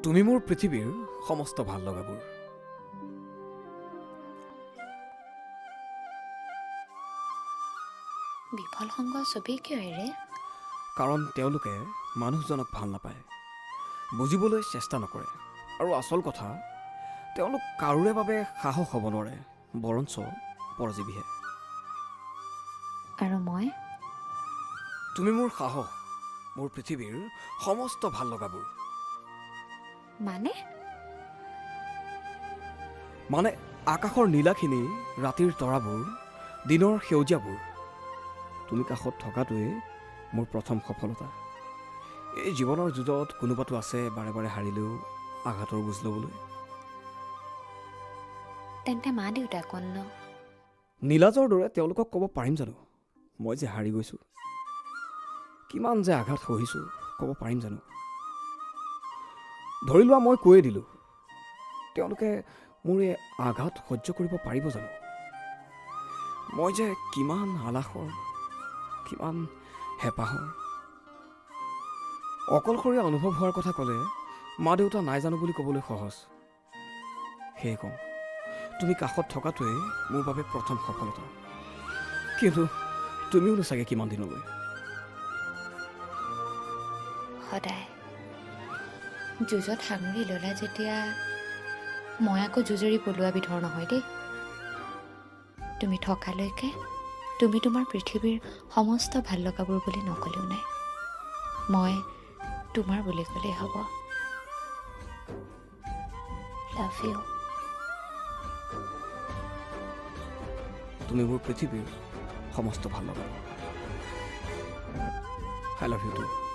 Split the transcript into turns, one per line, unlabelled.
তুমি মোৰ পৃথিৱীৰ সমস্ত ভাল লগাবোৰ।
বিফল সংগ ছবি কিয় এৰে?
কাৰণ তেওঁলোকে মানুহজনক ভাল নাপায়, বুজিবলৈ চেষ্টা নকৰে, আৰু আচল কথা তেওঁলোক কাৰোৰে বাবে সাহস হ'ব নোৱাৰে, বৰঞ্চ পৰজীৱীহে।
আৰু মই?
তুমি মোৰ সাহস, মোৰ পৃথিৱীৰ সমস্ত ভাল লগাবোৰ। মানে আকাশৰ নীলাখিনি, ৰাতিৰ তৰাবোৰ, দিনৰ সেউজীয়াবোৰ। তুমি কাষত থকাটোৱেই মোৰ প্ৰথম সফলতা। এই জীৱনৰ যুঁজত কোনোবাটো আছে বাৰে বাৰে হাৰিলেও আঘাতৰ বুজ ল'বলৈ।
তেন্তে মা দেউতা কোন?
নীলাজৰ দৰে তেওঁলোকক ক'ব পাৰিম জানো মই যে হাৰি গৈছোঁ? কিমান যে আঘাত সহিছোঁ ক'ব পাৰিম জানো? ধৰি লোৱা মই কৈয়ে দিলোঁ, তেওঁলোকে মোৰ এই আঘাত সহ্য কৰিব পাৰিব জানো? মই যে কিমান আলাসৰ, কিমান হেঁপাহৰ। অকলশৰীয়া অনুভৱ হোৱাৰ কথা ক'লে মা দেউতা নাই জানো বুলি ক'বলৈ সহজ। সেয়ে কওঁ, তুমি কাষত থকাটোৱেই মোৰ বাবে প্ৰথম সফলতা। কিন্তু তুমিওনো চাগে কিমান দিনলৈ?
সদায়। যুঁজত সাঙুৰি ল'লা যেতিয়া মই আকৌ যুঁজৰি পলোৱা বিধৰ নহয় দেই। তুমি থকালৈকে তুমি তোমাৰ পৃথিৱীৰ সমস্ত ভাল লগাবোৰ বুলি নকলেও নাই। মই তোমাৰ বুলি ক'লেই হ'ব। Love you.
তুমি মোৰ পৃথিৱীৰ সমস্ত ভাল লগা। I love you two.